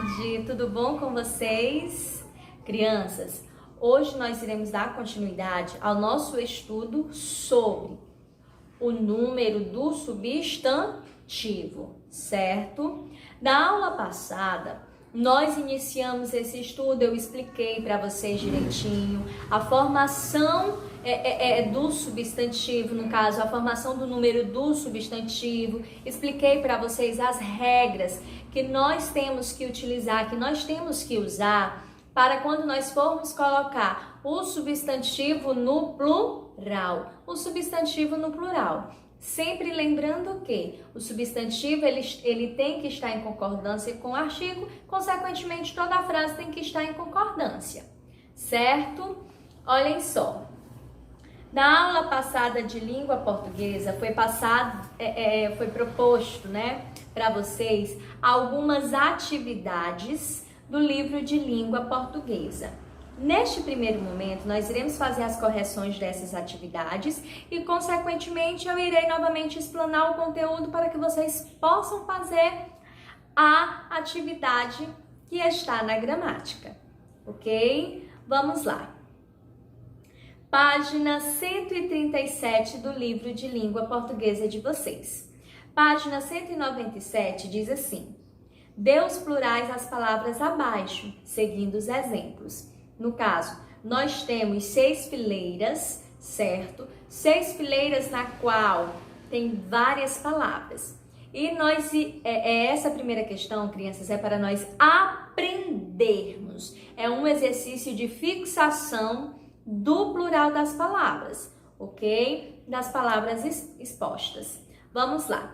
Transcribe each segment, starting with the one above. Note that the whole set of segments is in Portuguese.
tarde, tudo bom com vocês? Crianças, hoje nós iremos dar continuidade ao nosso estudo sobre o número do substantivo, certo? Na aula passada, nós iniciamos esse estudo, eu expliquei para vocês direitinho a formação do substantivo, no caso, a formação do número do substantivo, expliquei para vocês as regras que nós temos que utilizar, que nós temos que usar para quando nós formos colocar o substantivo no plural. O substantivo no plural. Sempre lembrando que o substantivo ele tem que estar em concordância com o artigo, consequentemente toda a frase tem que estar em concordância, certo? Olhem só, na aula passada de língua portuguesa foi proposto, para vocês algumas atividades do livro de língua portuguesa. Neste primeiro momento, nós iremos fazer as correções dessas atividades e, consequentemente, eu irei novamente explanar o conteúdo para que vocês possam fazer a atividade que está na gramática, ok? Vamos lá. Página 137 do livro de língua portuguesa de vocês. Página 197 diz assim: dê os plurais às palavras abaixo, seguindo os exemplos. No caso, nós temos 6 fileiras, certo? 6 fileiras na qual tem várias palavras. E essa primeira questão, crianças, é para nós aprendermos. É um exercício de fixação do plural das palavras, ok? Das palavras expostas. Vamos lá.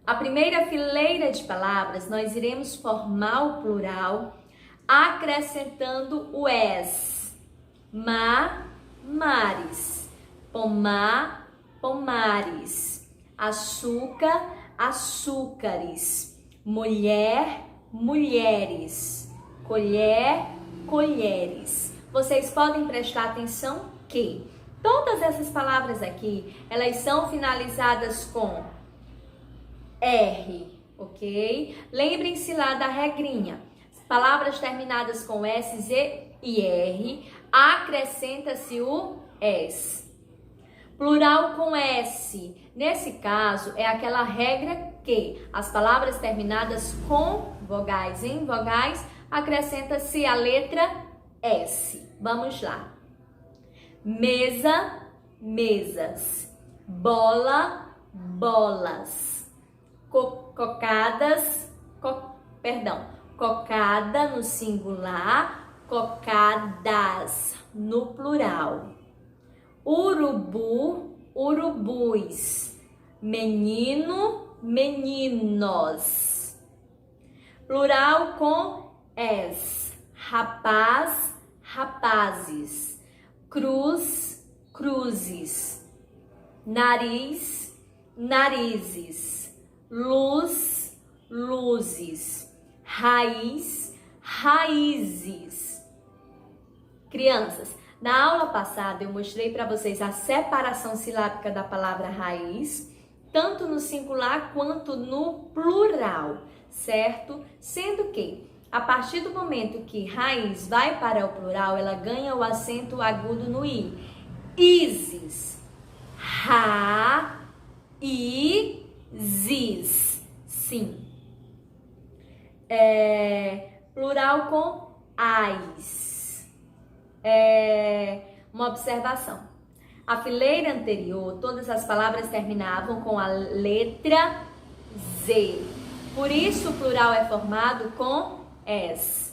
A primeira fileira de palavras, nós iremos formar o plural acrescentando o es. Mares. Pomar, pomares. Açúcar, açúcares. Mulher, mulheres. Colher, colheres. Vocês podem prestar atenção que todas essas palavras aqui, elas são finalizadas com R, ok? Lembrem-se lá da regrinha. Palavras terminadas com S, Z e R, acrescenta-se o S. Plural com S, nesse caso, é aquela regra que as palavras terminadas com vogais em vogais, acrescenta-se a letra S. Vamos lá. Mesa, mesas. Bola, bolas. Cocada no singular, cocadas no plural. Urubu, urubus. Menino, meninos. Plural com es. Rapaz, rapazes. Cruz, cruzes. Nariz, narizes. Luz, luzes. Raiz, raízes. Crianças, na aula passada eu mostrei para vocês a separação silábica da palavra raiz, tanto no singular quanto no plural, certo? Sendo que, a partir do momento que raiz vai para o plural, ela ganha o acento agudo no i. Isis. Raízes. Sim. Plural com ais. Uma observação. A fileira anterior, todas as palavras terminavam com a letra Z. Por isso, o plural é formado com S.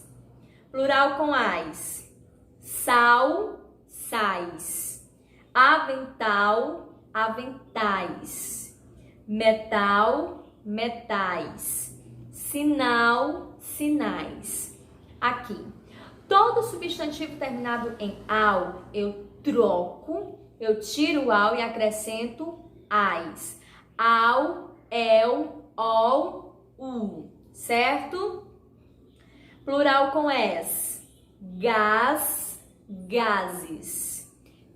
Plural com ais. Sal, sais. Avental, aventais. Metal, metais. Sinal, sinais. Aqui, todo substantivo terminado em ao, eu troco, eu tiro o ao e acrescento ais. Ao, el, ol, u, certo? Plural com es. Gás, gases.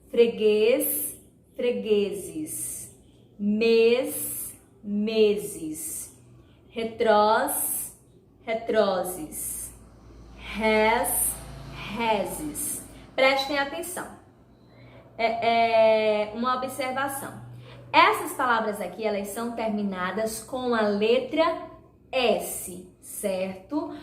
Freguês, fregueses. Mês, meses. Retrós, retroses. Has, hases. Prestem atenção. Uma observação. Essas palavras aqui, elas são terminadas com a letra S, certo?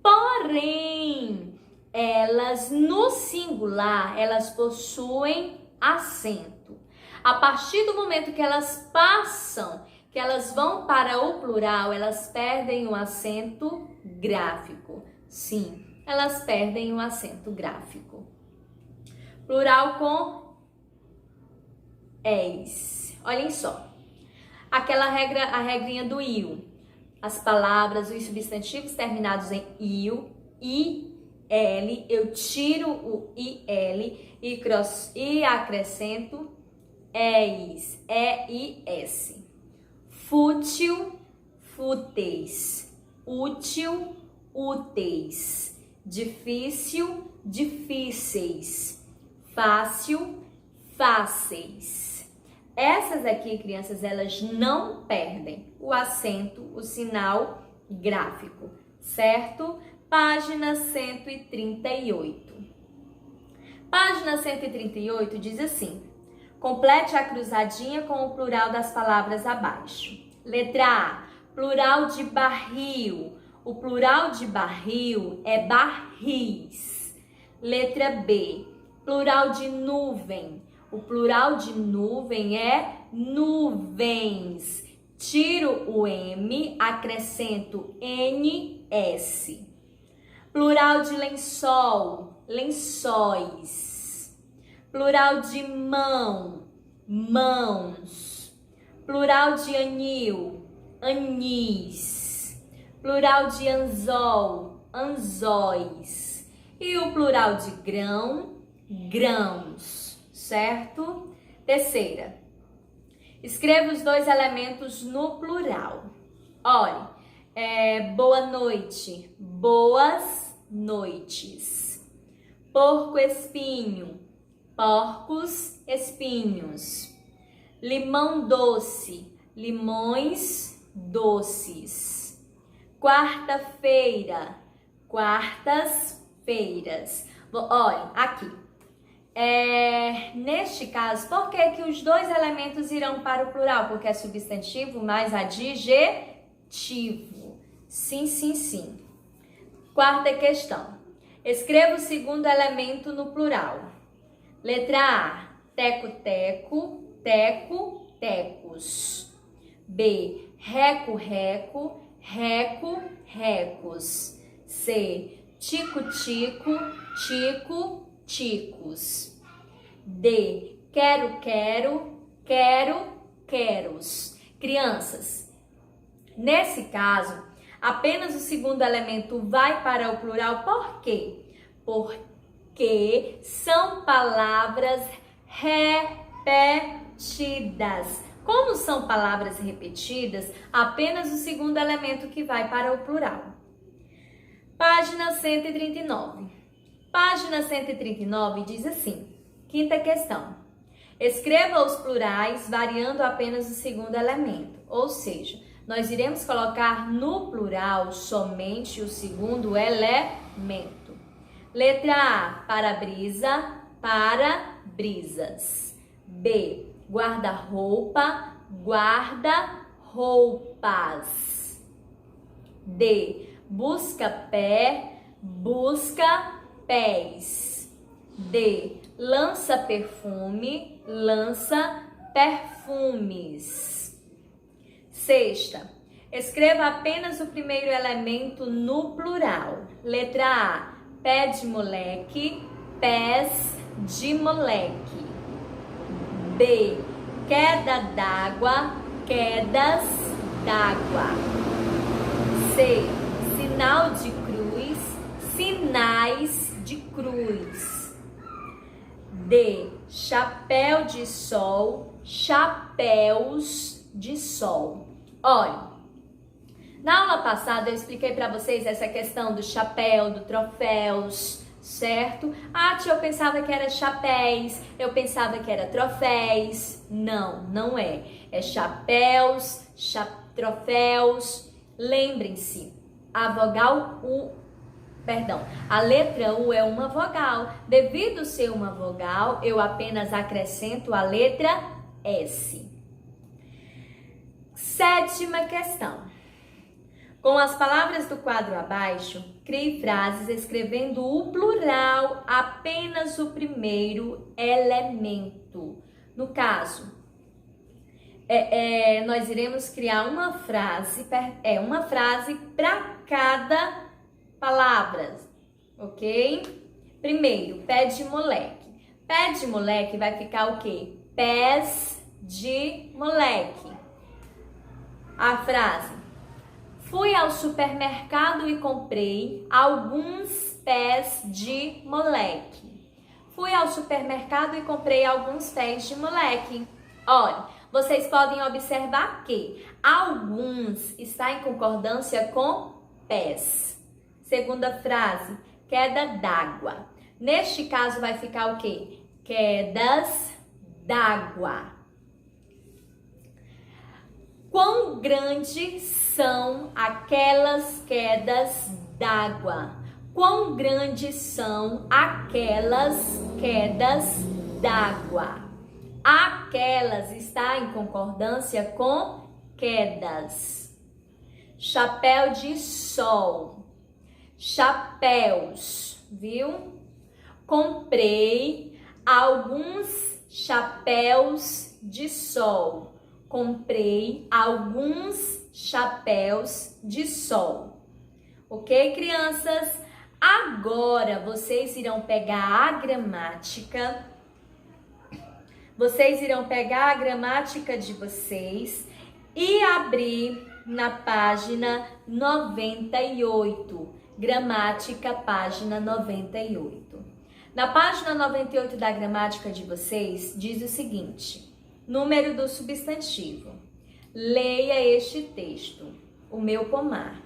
Porém, elas no singular, elas possuem acento. A partir do momento que elas passam, que elas vão para o plural, elas perdem o acento gráfico. Sim, elas perdem o acento gráfico. Plural com es. Olhem só. Aquela regra, a regrinha do il. As palavras, os substantivos terminados em il, il, eu tiro o il e acrescento es, es. Fútil, fúteis. Útil, úteis. Difícil, difíceis. Fácil, fáceis. Essas aqui, crianças, elas não perdem o acento, o sinal gráfico, certo? Página 138. Página 138 diz assim: complete a cruzadinha com o plural das palavras abaixo. Letra A, plural de barril. O plural de barril é barris. Letra B, plural de nuvem. O plural de nuvem é nuvens. Tiro o M, acrescento NS. Plural de lençol, lençóis. Plural de mão, mãos. Plural de anil, anis. Plural de anzol, anzóis. E o plural de grão, grãos. Certo? Terceira. Escreva os dois elementos no plural. Olhe, boa noite, boas noites. Porco espinho, porcos espinhos. Limão doce, limões doces. Quarta-feira, quartas-feiras. Olhe, aqui. Neste caso, por que os dois elementos irão para o plural? Porque é substantivo mais adjetivo. Sim, sim, sim. Quarta questão. Escreva o segundo elemento no plural. Letra A, teco, teco, teco, tecos. B, reco, reco, reco, recos. C, tico, tico, tico, ticos. D, quero, quero, quero, queros. Crianças, nesse caso, apenas o segundo elemento vai para o plural. Por quê? Porque são palavras repetidas. Como são palavras repetidas, apenas o segundo elemento que vai para o plural. Página 139. Página 139 diz assim, quinta questão. Escreva os plurais variando apenas o segundo elemento, ou seja, nós iremos colocar no plural somente o segundo elemento. Letra A, para-brisa, para-brisas. B, guarda-roupa, guarda-roupas. D, busca-pé, busca-pés. D, lança-perfume, lança-perfumes. Sexta, escreva apenas o primeiro elemento no plural. Letra A, pé de moleque, pés de moleque. B, queda d'água, quedas d'água. C, sinal de cruz, sinais de cruz. D, chapéu de sol, chapéus de sol. Olha, na aula passada eu expliquei para vocês essa questão do chapéu, do troféus, certo? Ah, tia, eu pensava que era chapéus, eu pensava que era troféus. Não, não é. É chapéus, troféus. Lembrem-se, a vogal U. Perdão, a letra U é uma vogal. Devido ser uma vogal, eu apenas acrescento a letra S. 7ª questão. Com as palavras do quadro abaixo, crie frases escrevendo o plural, apenas o primeiro elemento. No caso, nós iremos criar uma frase para cada palavra, ok? Primeiro, pé de moleque. Pé de moleque vai ficar o quê? Pés de moleque. A frase: fui ao supermercado e comprei alguns pés de moleque. Fui ao supermercado e comprei alguns pés de moleque. Olha, vocês podem observar que alguns está em concordância com pés. Segunda frase, queda d'água. Neste caso vai ficar o quê? Quedas d'água. Quão grandes são aquelas quedas d'água? Quão grandes são aquelas quedas d'água? Aquelas está em concordância com quedas. Chapéu de sol. Chapéus, viu? Comprei alguns chapéus de sol. Comprei alguns chapéus de sol. Ok, crianças? Agora vocês irão pegar a gramática. Vocês irão pegar a gramática de vocês e abrir na página 98. Gramática, página 98. Na página 98 da gramática de vocês, diz o seguinte: número do substantivo. Leia este texto. O meu pomar.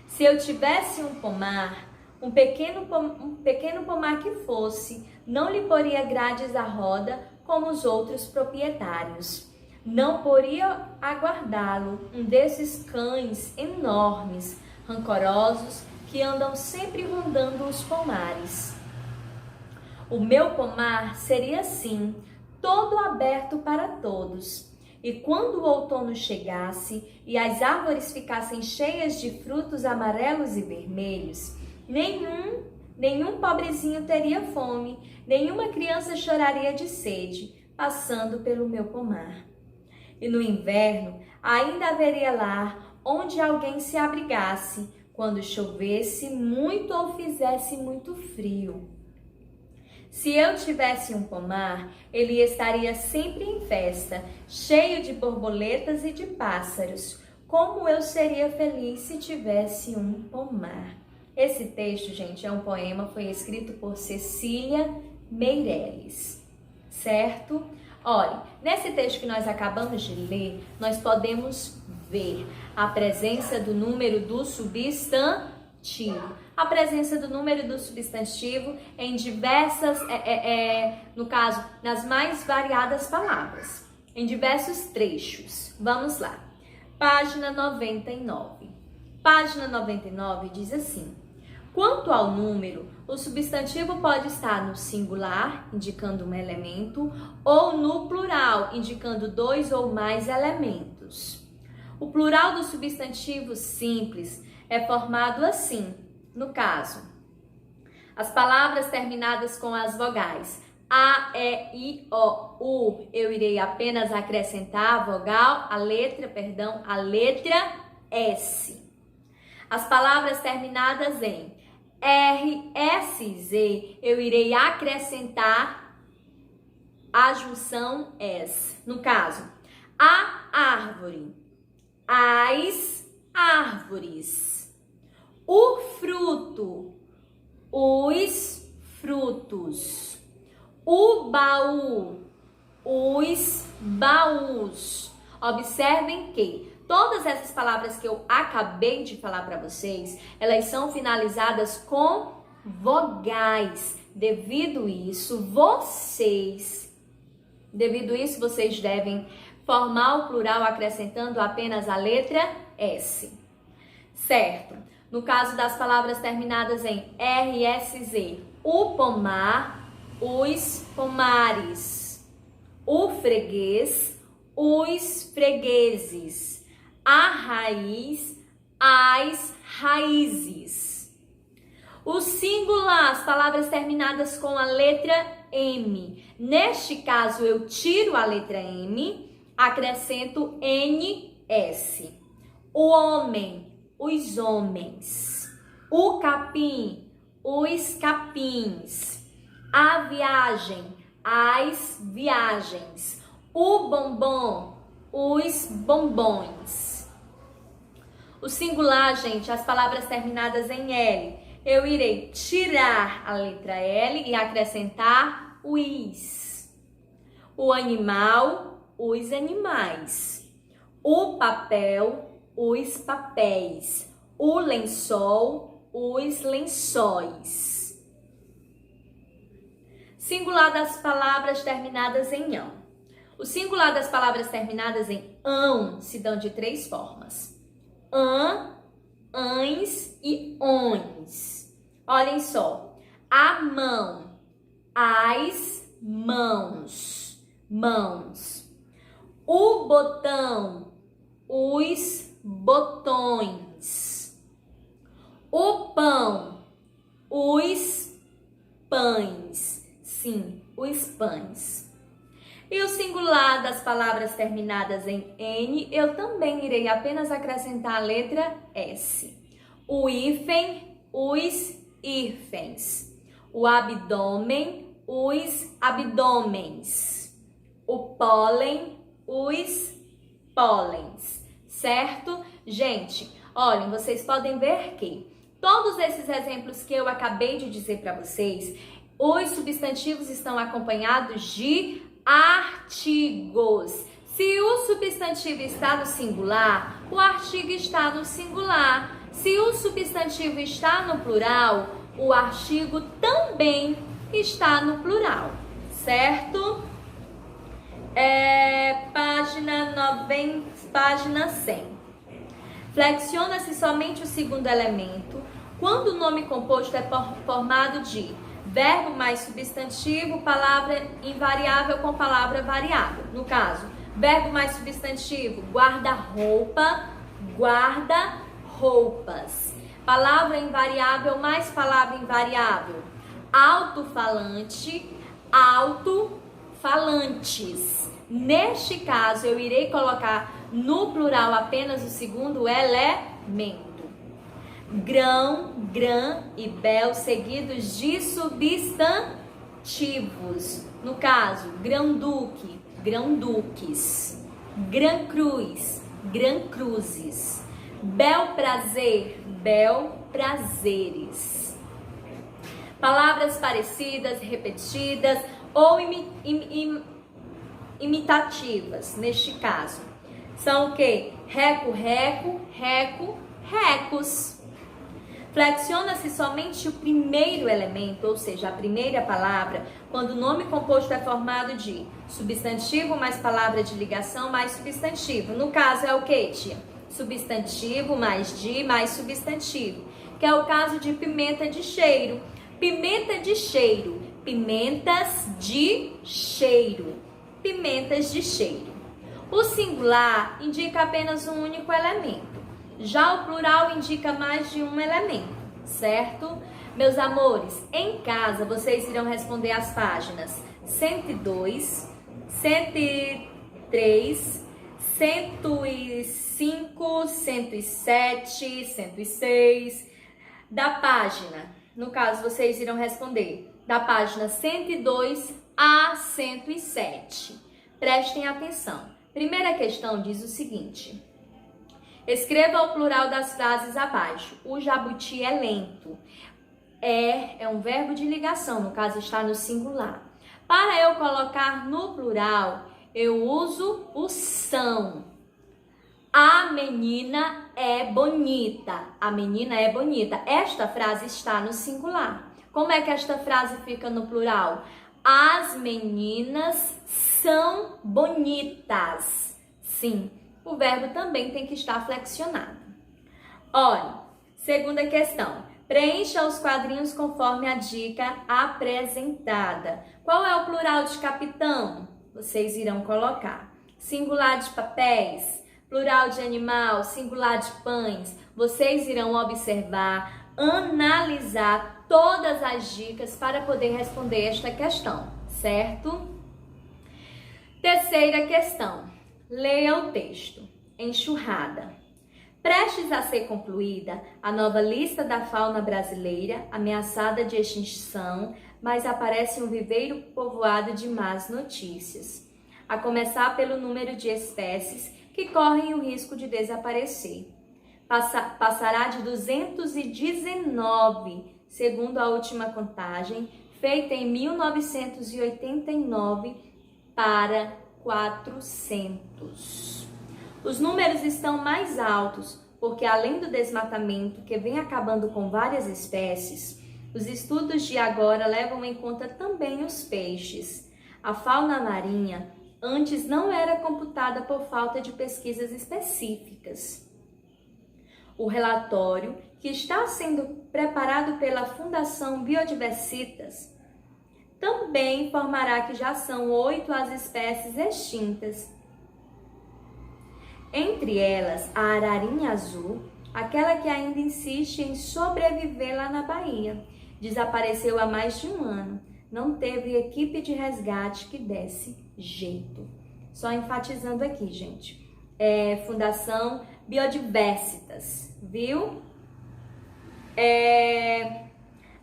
Se eu tivesse um pomar, um pequeno pomar que fosse, não lhe poria grades à roda como os outros proprietários. Não poderia aguardá-lo um desses cães enormes, rancorosos, que andam sempre rondando os pomares. O meu pomar seria assim, todo aberto para todos. E quando o outono chegasse e as árvores ficassem cheias de frutos amarelos e vermelhos, nenhum pobrezinho teria fome, nenhuma criança choraria de sede, passando pelo meu pomar. E no inverno ainda haveria lar onde alguém se abrigasse, quando chovesse muito ou fizesse muito frio. Se eu tivesse um pomar, ele estaria sempre em festa, cheio de borboletas e de pássaros. Como eu seria feliz se tivesse um pomar. Esse texto, gente, é um poema, foi escrito por Cecília Meirelles, certo? Olha, nesse texto que nós acabamos de ler, nós podemos ver a presença do número do substantivo. A presença do número do substantivo em diversas, no caso, nas mais variadas palavras, em diversos trechos. Vamos lá. Página 99. Página 99 diz assim: quanto ao número, o substantivo pode estar no singular, indicando um elemento, ou no plural, indicando dois ou mais elementos. O plural do substantivo simples é formado assim. No caso, as palavras terminadas com as vogais A, E, I, O, U, eu irei apenas acrescentar a vogal, a letra S. As palavras terminadas em R, S, Z, eu irei acrescentar a junção S. No caso, a árvore, as árvores. O fruto, os frutos. O baú, os baús. Observem que todas essas palavras que eu acabei de falar para vocês, elas são finalizadas com vogais. Devido isso, vocês devem formar o plural acrescentando apenas a letra S. Certo? No caso das palavras terminadas em RSZ, o pomar, os pomares, o freguês, os fregueses, a raiz, as raízes. O singular, as palavras terminadas com a letra M. Neste caso, eu tiro a letra M, acrescento NS. O homem, os homens. O capim, os capins. A viagem, as viagens. O bombom, os bombons. O singular, gente, as palavras terminadas em L. Eu irei tirar a letra L e acrescentar o is. O animal, os animais. O papel, os papéis. O lençol, os lençóis. Singular das palavras terminadas em ão. O singular das palavras terminadas em ão se dão de 3 formas. Ã, ães e ões. Olhem só. A mão, as mãos, mãos. O botão, os botões. O pão, os pães. Sim, os pães. E o singular das palavras terminadas em N, eu também irei apenas acrescentar a letra S. O hífen, os hífens. O abdômen, os abdômens. O pólen, os pólens. Certo? Gente, olhem, vocês podem ver que todos esses exemplos que eu acabei de dizer para vocês, os substantivos estão acompanhados de artigos. Se o substantivo está no singular, o artigo está no singular. Se o substantivo está no plural, o artigo também está no plural, certo? Página 100. Flexiona-se somente o segundo elemento quando o nome composto é formado de verbo mais substantivo, palavra invariável com palavra variável. No caso, verbo mais substantivo, guarda-roupa, guarda-roupas. Palavra invariável mais palavra invariável. Alto-falante, alto-falantes. Neste caso, eu irei colocar no plural apenas o segundo elemento. Grão, grã e bel, seguidos de substantivos. No caso, grão-duque, grão-duques. Grã-cruz, grã-cruzes. Bel-prazer, bel-prazeres. Palavras parecidas, repetidas ou imitativas, neste caso. São o quê? Reco, reco, reco, recos. Flexiona-se somente o primeiro elemento, ou seja, a primeira palavra, quando o nome composto é formado de substantivo mais palavra de ligação mais substantivo. No caso, é o quê, tia? Substantivo mais de mais substantivo, que é o caso de pimenta de cheiro. Pimenta de cheiro, pimentas de cheiro, pimentas de cheiro. O singular indica apenas um único elemento. Já o plural indica mais de um elemento, certo? Meus amores, em casa vocês irão responder as páginas 102, 103, 105, 107, 106 da página. No caso, vocês irão responder da página 102 a 107. Prestem atenção. Primeira questão diz o seguinte: escreva o plural das frases abaixo. O jabuti é lento. É um verbo de ligação, no caso está no singular. Para eu colocar no plural, eu uso o são. A menina é bonita. A menina é bonita. Esta frase está no singular. Como é que esta frase fica no plural? As meninas são bonitas. Sim. O verbo também tem que estar flexionado. Olha, Segunda questão. Preencha os quadrinhos conforme a dica apresentada. Qual é o plural de capitão? Vocês irão colocar. Singular de papéis, plural de animal, singular de pães. Vocês irão observar, analisar todas as dicas para poder responder esta questão, certo? Terceira questão. Leia o texto. Enxurrada. Prestes a ser concluída a nova lista da fauna brasileira, ameaçada de extinção, mas aparece um viveiro povoado de más notícias. A começar pelo número de espécies que correm o risco de desaparecer. Passará de 219, segundo a última contagem, feita em 1989, para 400. Os números estão mais altos porque, além do desmatamento que vem acabando com várias espécies, os estudos de agora levam em conta também os peixes. A fauna marinha antes não era computada por falta de pesquisas específicas. O relatório, que está sendo preparado pela Fundação Biodiversitas, também informará que já são 8 as espécies extintas. Entre elas, a ararinha azul, aquela que ainda insiste em sobreviver lá na Bahia, desapareceu há mais de um ano. Não teve equipe de resgate que desse jeito. Só enfatizando aqui, gente. Fundação Biodiversitas, viu?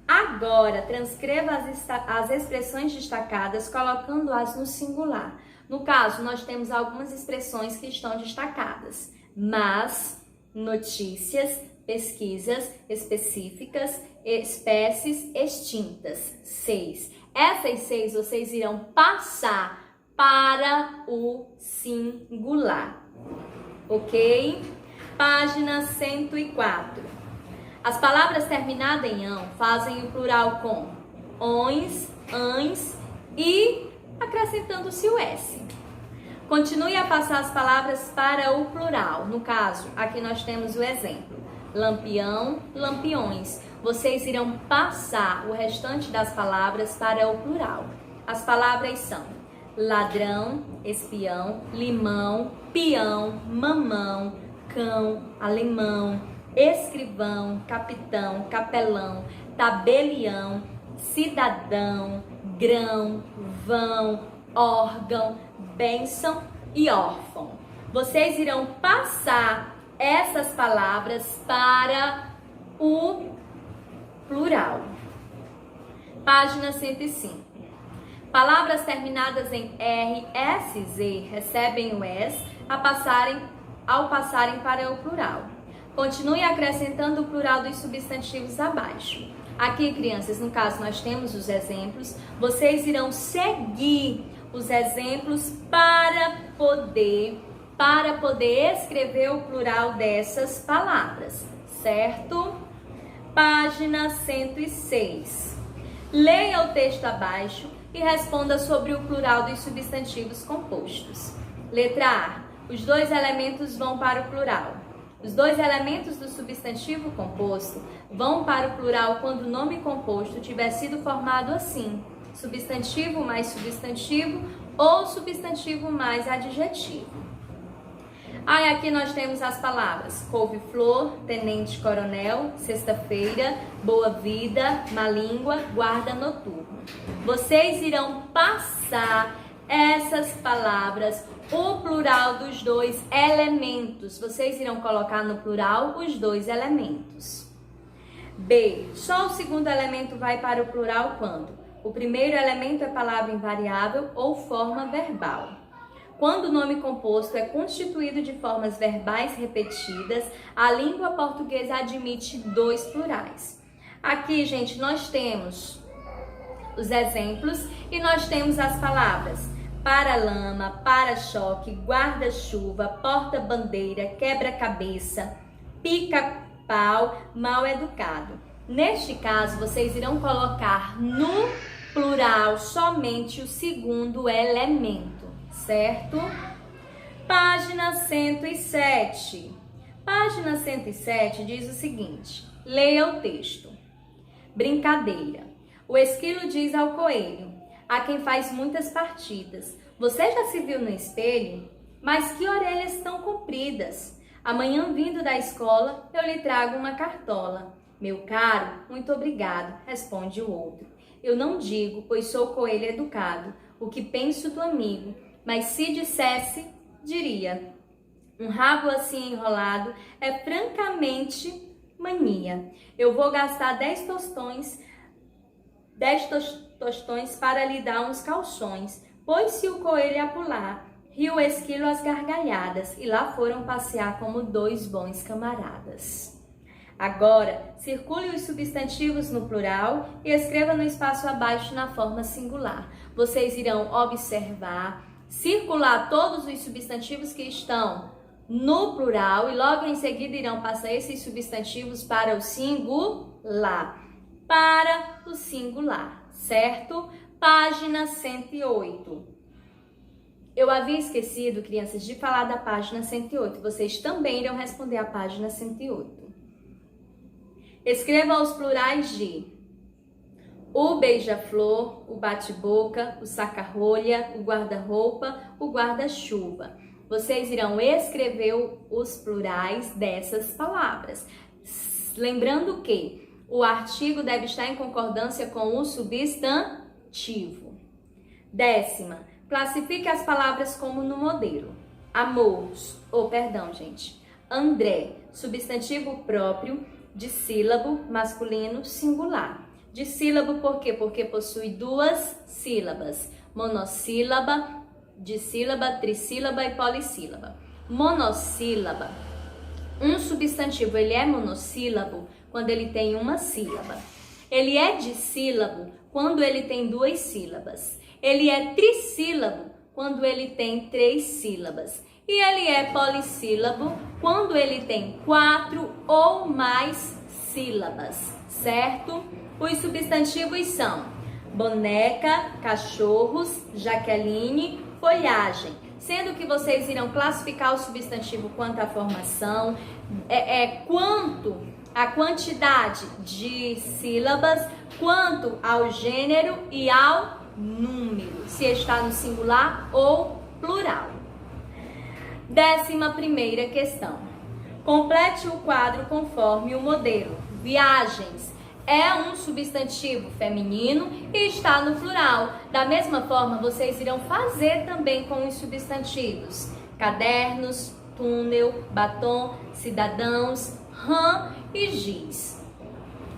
Agora, transcreva as expressões destacadas, colocando-as no singular. No caso, nós temos algumas expressões que estão destacadas, mas, notícias, pesquisas específicas, espécies extintas. 6. Essas 6 vocês irão passar para o singular, ok? Página 104. As palavras terminadas em ão fazem o plural com ons, ãs e acrescentando-se o S. Continue a passar as palavras para o plural. No caso, aqui nós temos o exemplo. Lampião, lampiões. Vocês irão passar o restante das palavras para o plural. As palavras são ladrão, espião, limão, peão, mamão, cão, alemão, escrivão, capitão, capelão, tabelião, cidadão, grão, vão, órgão, bênção e órfão. Vocês irão passar essas palavras para o plural. Página 105. Palavras terminadas em R, S, Z recebem o S ao passarem para o plural. Continue acrescentando o plural dos substantivos abaixo. Aqui, crianças, no caso nós temos os exemplos. Vocês irão seguir os exemplos para poder escrever o plural dessas palavras, certo? Página 106. Leia o texto abaixo e responda sobre o plural dos substantivos compostos. Letra A. Os 2 elementos vão para o plural. Os 2 elementos do substantivo composto vão para o plural quando o nome composto tiver sido formado assim: substantivo mais substantivo ou substantivo mais adjetivo. Aí aqui nós temos as palavras couve-flor, tenente-coronel, sexta-feira, boa-vida, má língua, guarda noturno. Vocês irão passar essas palavras, o plural dos 2 elementos. Vocês irão colocar no plural os 2 elementos. B. Só o segundo elemento vai para o plural quando o primeiro elemento é palavra invariável ou forma verbal. Quando o nome composto é constituído de formas verbais repetidas, a língua portuguesa admite 2 plurais. Aqui, gente, nós temos os exemplos e nós temos as palavras para-lama, para-choque, guarda-chuva, porta-bandeira, quebra-cabeça, pica-pau, mal-educado. Neste caso, vocês irão colocar no plural somente o segundo elemento, certo? Página 107. Página 107 diz o seguinte: Leia o texto. Brincadeira. O esquilo diz ao coelho: há quem faz muitas partidas. Você já se viu no espelho? Mas que orelhas tão compridas! Amanhã, vindo da escola, eu lhe trago uma cartola. Meu caro, muito obrigado, responde o outro. Eu não digo, pois sou coelho educado, o que penso do amigo, mas se dissesse, diria. Um rabo assim enrolado é francamente mania. Eu vou gastar 10 tostões para lhe dar uns calções. Pôs-se o coelho a pular, riu o esquilo às gargalhadas, e lá foram passear como dois bons camaradas. Agora, circule os substantivos no plural e escreva no espaço abaixo na forma singular. Vocês irão observar, circular todos os substantivos que estão no plural e logo em seguida irão passar esses substantivos para o singular. Para o singular, certo? Página 108. Eu havia esquecido, crianças, de falar da página 108. Vocês também irão responder a página 108. Escreva os plurais de o beija-flor, o bate-boca, o saca-rolha, o guarda-roupa, o guarda-chuva. Vocês irão escrever os plurais dessas palavras. Lembrando que o artigo deve estar em concordância com o substantivo. 10ª, classifique as palavras como no modelo. André, substantivo próprio, dissílabo, masculino, singular. Dissílabo por quê? Porque possui duas sílabas. Monossílaba, dissílaba, trissílaba e polissílaba. Monossílaba. Um substantivo, ele é monossílabo quando ele tem uma sílaba. Ele é dissílabo quando ele tem duas sílabas. Ele é trissílabo quando ele tem 3 sílabas. E ele é polissílabo quando ele tem 4 ou mais sílabas, certo? Os substantivos são boneca, cachorros, Jaqueline, folhagem. Sendo que vocês irão classificar o substantivo quanto à formação, quanto à quantidade de sílabas, quanto ao gênero e ao número, se está no singular ou plural. 11ª questão. Complete o quadro conforme o modelo. Viagens é um substantivo feminino e está no plural. Da mesma forma, vocês irão fazer também com os substantivos cadernos, túnel, batom, cidadãos, rã e giz.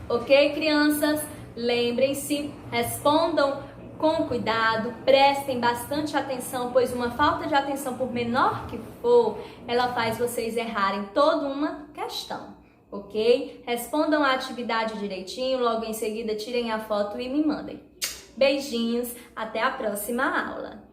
Ok, crianças? Lembrem-se, respondam com cuidado, prestem bastante atenção, pois uma falta de atenção, por menor que for, ela faz vocês errarem toda uma questão, ok? Respondam a atividade direitinho, logo em seguida tirem a foto e me mandem. Beijinhos, até a próxima aula!